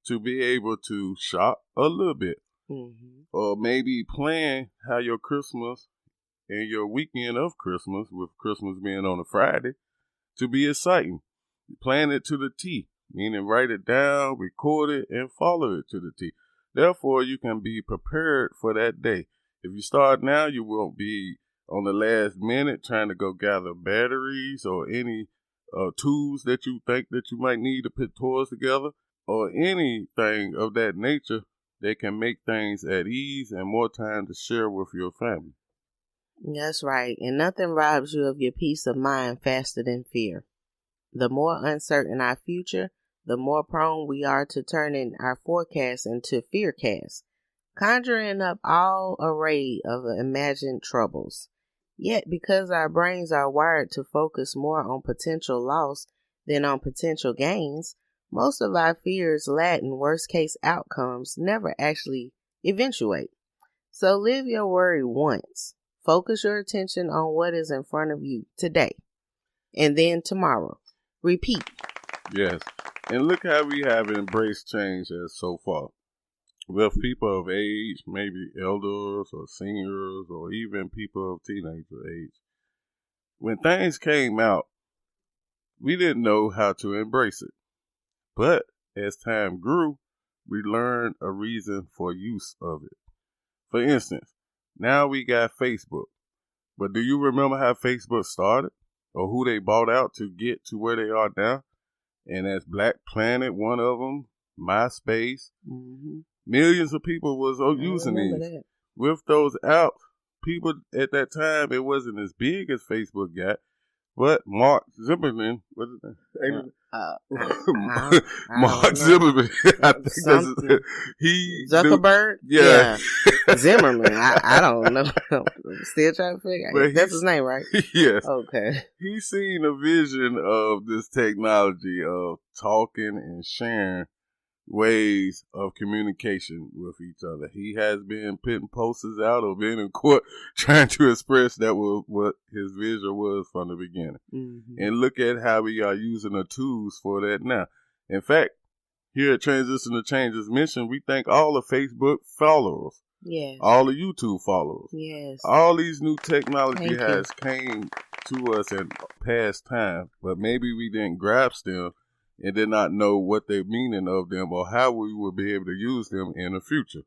to be able to shop a little bit. Mm-hmm. Or maybe plan how your Christmas and your weekend of Christmas, with Christmas being on a Friday, to be exciting. Plan it to the T, meaning write it down, record it, and follow it to the T. Therefore, you can be prepared for that day. If you start now, you won't be on the last minute trying to go gather batteries or any tools that you think that you might need to put toys together, or anything of that nature that can make things at ease and more time to share with your family. That's right. And nothing robs you of your peace of mind faster than fear. The more uncertain our future, the more prone we are to turning our forecasts into fearcasts, conjuring up all array of imagined troubles. Yet, because our brains are wired to focus more on potential loss than on potential gains, most of our fears laden worst-case outcomes never actually eventuate. So live your worry once. Focus your attention on what is in front of you today, and then tomorrow. Repeat. Yes, and look how we have embraced change as so far. With people of age, maybe elders or seniors or even people of teenager age. When things came out, we didn't know how to embrace it. But as time grew, we learned a reason for use of it. For instance, now we got Facebook. But do you remember how Facebook started? Or who they bought out to get to where they are now? And as Black Planet, one of them, MySpace, millions of people was using these. That. With those out, people at that time, it wasn't as big as Facebook got. But Mark Zimmerman, what's his name? Mark Zimmerman. I think that's he. Zuckerberg? Yeah. Zimmerman. I don't know. I'm still trying to figure out. That's his name, right? Yes. Okay. He's seen a vision of this technology of talking and sharing ways of communication with each other. He has been putting posters out or been in court trying to express that was what his vision was from the beginning. Mm-hmm. And look at how we are using the tools for that now. In fact, here at Transition to Change's mission, we thank all the Facebook followers. Yes. All the YouTube followers. Yes. All these new technology has came to us in past time, but maybe we didn't grasp them and did not know what the meaning of them or how we will be able to use them in the future.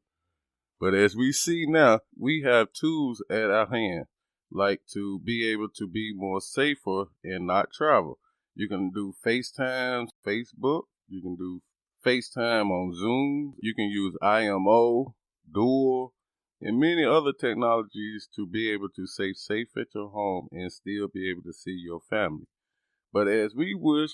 But as we see now, we have tools at our hand, like to be able to be more safer and not travel. You can do FaceTime, Facebook. You can do FaceTime on Zoom. You can use IMO, Dual, and many other technologies to be able to stay safe at your home and still be able to see your family. But as we wish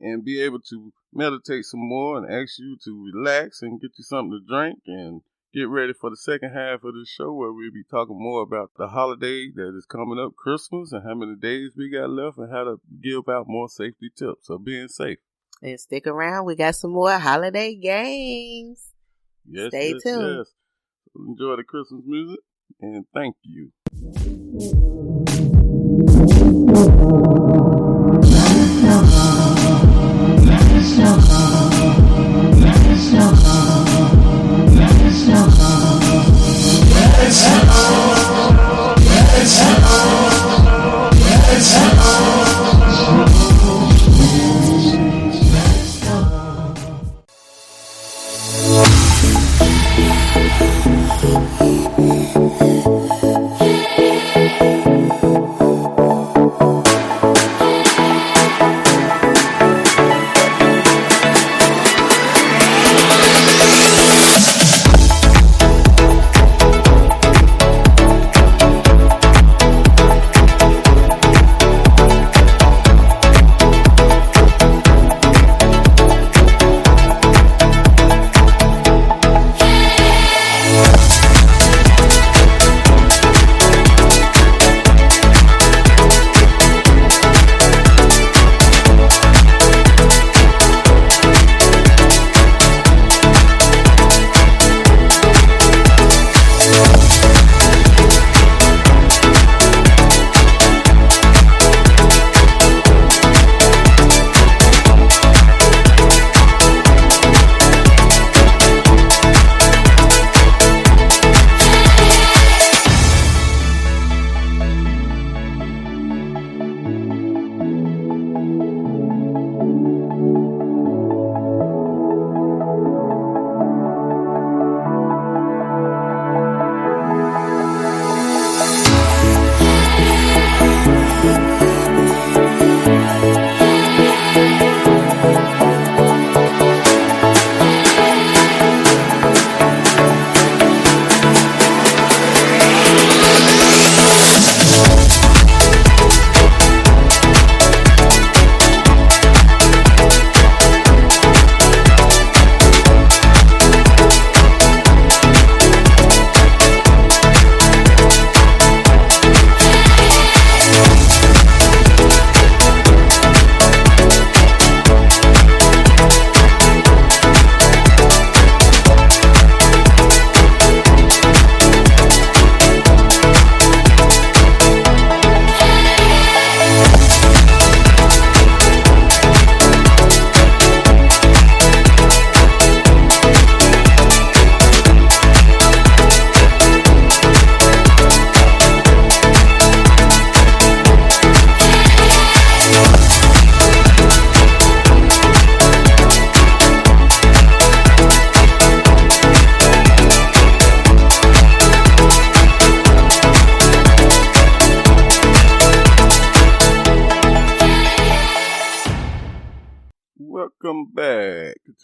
and be able to meditate some more and ask you to relax and get you something to drink and get ready for the second half of the show where we'll be talking more about the holiday that is coming up, Christmas, and how many days we got left and how to give out more safety tips. So being safe. And stick around. We got some more holiday games. Yes, Stay tuned. Yes. Enjoy the Christmas music and thank you.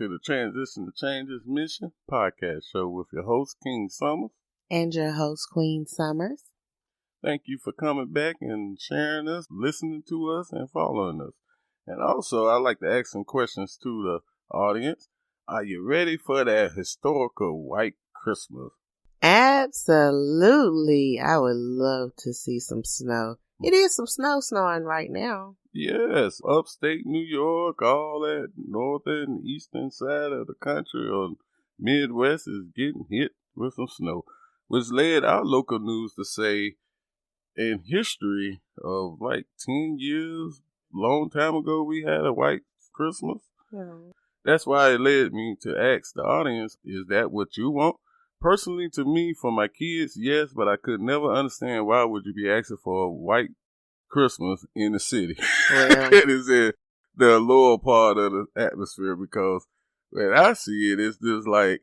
to the Transition to Changes Mission podcast show with your host, King Summers. And your host, Queen Summers. Thank you for coming back and sharing us, listening to us, and following us. And also, I'd like to ask some questions to the audience. Are you ready for that historical white Christmas? Absolutely. I would love to see some snow. It is some snow snowing right now. Yes, upstate New York, all that northern, eastern side of the country or Midwest is getting hit with some snow, which led our local news to say in history of like 10 years, long time ago, we had a white Christmas. Hmm. That's why it led me to ask the audience, is that what you want? Personally, to me, for my kids, yes, but I could never understand why would you be asking for a white Christmas in the city. Well, It is in the lower part of the atmosphere, because when I see it, it's just like,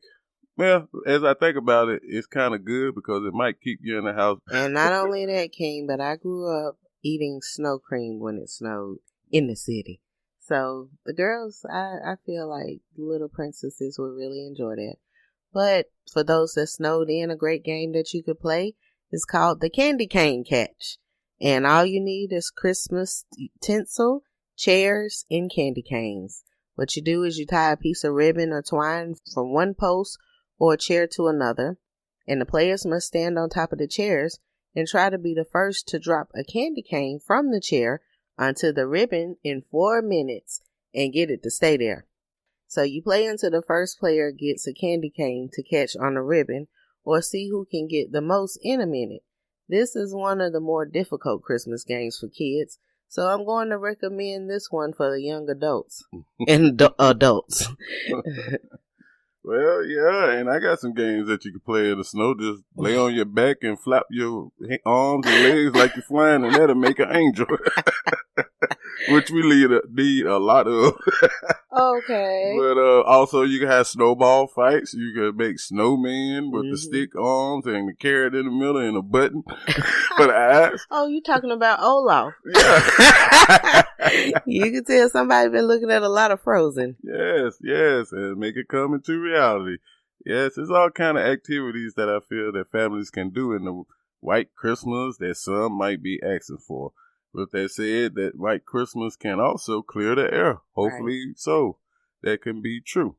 well, as I think about it, it's kind of good because it might keep you in the house. and not only that, King, but I grew up eating snow cream when it snowed in the city. So the girls, I feel like little princesses would really enjoy that. But for those that snowed in, a great game that you could play is called the Candy Cane Catch. And all you need is Christmas tinsel, chairs, and candy canes. What you do is you tie a piece of ribbon or twine from one post or a chair to another, and the players must stand on top of the chairs and try to be the first to drop a candy cane from the chair onto the ribbon in 4 minutes and get it to stay there. So you play until the first player gets a candy cane to catch on the ribbon, or see who can get the most in a minute. This is one of the more difficult Christmas games for kids, so I'm going to recommend this one for the young adults and adults. Well, yeah, and I got some games that you can play in the snow. Just lay on your back and flap your arms and legs like you're flying, and that'll make an angel. Which we need a lot of. Okay. But also you can have snowball fights. You can make snowmen with the stick arms and the carrot in the middle and a button for the eyes. Oh, you talking about Olaf? Yeah. You can tell somebody been looking at a lot of Frozen. Yes, and make it come into reality. Yes, it's all kind of activities that I feel that families can do in the white Christmas that some might be asking for. But that said, that white Christmas can also clear the air. Hopefully so. That can be true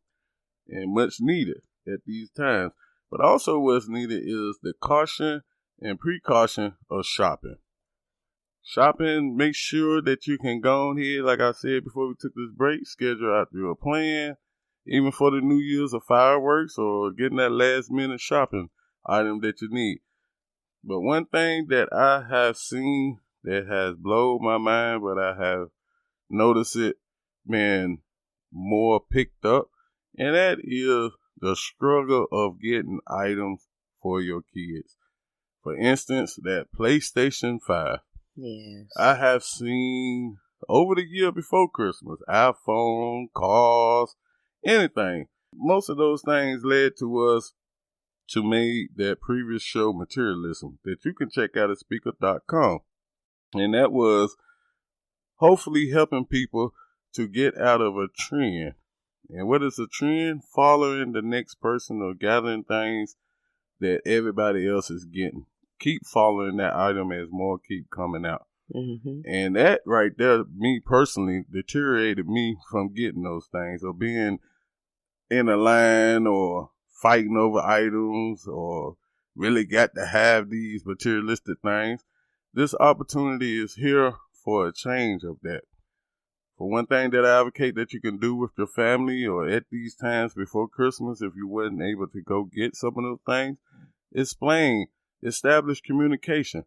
and much needed at these times. But also what's needed is the caution and precaution of shopping. Shopping, make sure that you can go on here, like I said before we took this break, schedule out your plan, even for the New Year's or fireworks or getting that last minute shopping item that you need. But one thing that I have seen that has blown my mind, but I have noticed it being more picked up, and that is the struggle of getting items for your kids. For instance, that PlayStation 5. Yes. I have seen over the year before Christmas, iPhone, cars, anything. Most of those things led to us to make that previous show, Materialism, that you can check out at Speaker.com. And that was hopefully helping people to get out of a trend. And what is a trend? Following the next person or gathering things that everybody else is getting. Keep following that item as more keep coming out. Mm-hmm. And that right there, me personally, deteriorated me from getting those things or being in a line or fighting over items or really got to have these materialistic things. This opportunity is here for a change of that. For one thing that I advocate that you can do with your family or at these times before Christmas, if you wasn't able to go get some of those things, explain, establish communication.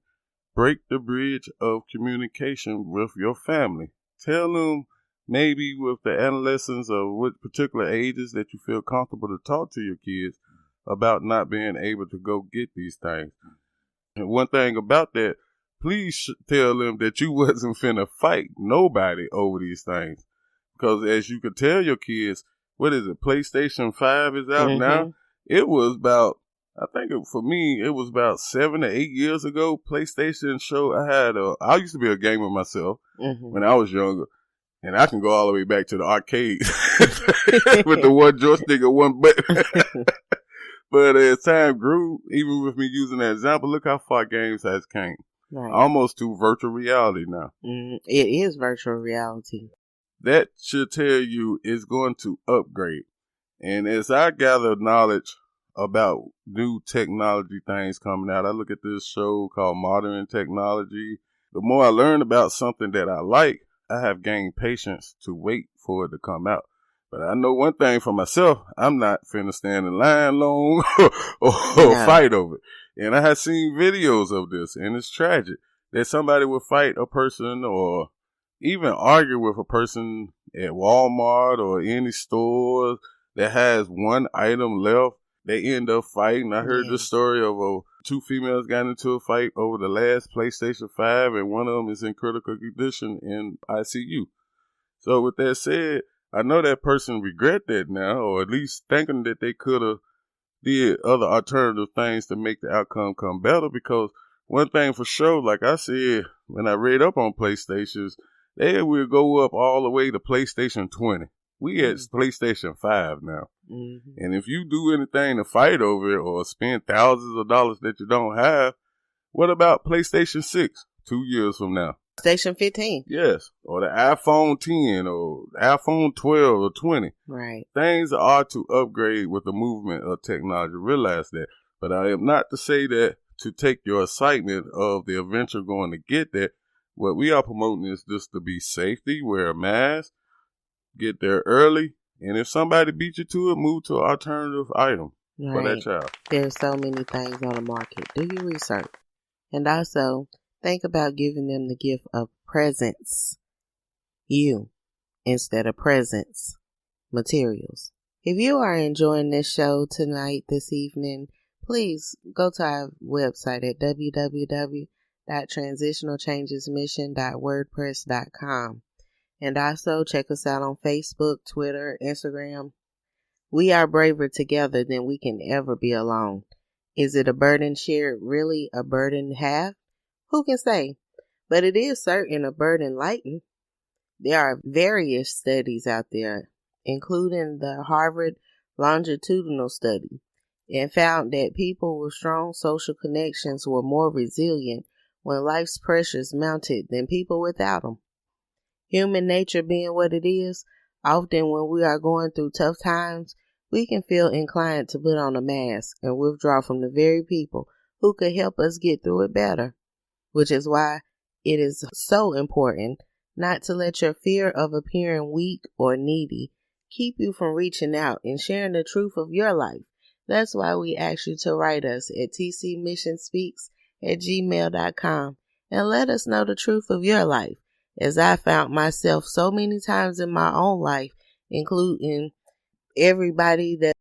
Break the bridge of communication with your family. Tell them maybe with the adolescents of what particular ages that you feel comfortable to talk to your kids about not being able to go get these things. And one thing about that, please tell them that you wasn't finna fight nobody over these things. Because as you can tell your kids, what is it, PlayStation 5 is out now? It was about, I think for me, it was about 7 to 8 years ago, PlayStation show. I used to be a gamer myself when I was younger. And I can go all the way back to the arcade with the one joystick and one button. But as time grew, even with me using that example, look how far games has came. Right. Almost to virtual reality now. It is virtual reality. That should tell you it's going to upgrade. And as I gather knowledge about new technology things coming out, I look at this show called Modern Technology. The more I learn about something that I like, I have gained patience to wait for it to come out. But I know one thing for myself, I'm not finna stand in line long or fight over it. And I have seen videos of this, and it's tragic that somebody would fight a person or even argue with a person at Walmart or any store that has one item left. They end up fighting. I heard the story of two females got into a fight over the last PlayStation 5, and one of them is in critical condition in ICU. So with that said, I know that person regret that now, or at least thinking that they could have did other alternative things to make the outcome come better, because one thing for sure, like I said, when I read up on PlayStations, they will go up all the way to PlayStation 20. We at PlayStation 5 now. Mm-hmm. And if you do anything to fight over it or spend thousands of dollars that you don't have, what about PlayStation 6 2 years from now? PlayStation 15. Yes. Or the iPhone 10 or iPhone 12 or 20. Right. Things are to upgrade with the movement of technology. Realize that. But I am not to say that to take your excitement of the adventure going to get that. What we are promoting is just to be safety, wear a mask, get there early, and if somebody beat you to it, move to an alternative item for that child. There's so many things on the market. Do your research. And also, think about giving them the gift of presents, you, instead of presents, materials. If you are enjoying this show tonight, this evening, please go to our website at www.transitionalchangesmission.wordpress.com. And also check us out on Facebook, Twitter, Instagram. We are braver together than we can ever be alone. Is it a burden shared really a burden half? Who can say? But it is certain a burden lightened. There are various studies out there, including the Harvard longitudinal study, and found that people with strong social connections were more resilient when life's pressures mounted than people without them. Human nature being what it is, often when we are going through tough times, we can feel inclined to put on a mask and withdraw from the very people who could help us get through it better. Which is why it is so important not to let your fear of appearing weak or needy keep you from reaching out and sharing the truth of your life. That's why we ask you to write us at tcmissionspeaks@gmail.com and let us know the truth of your life. As I found myself so many times in my own life, including everybody that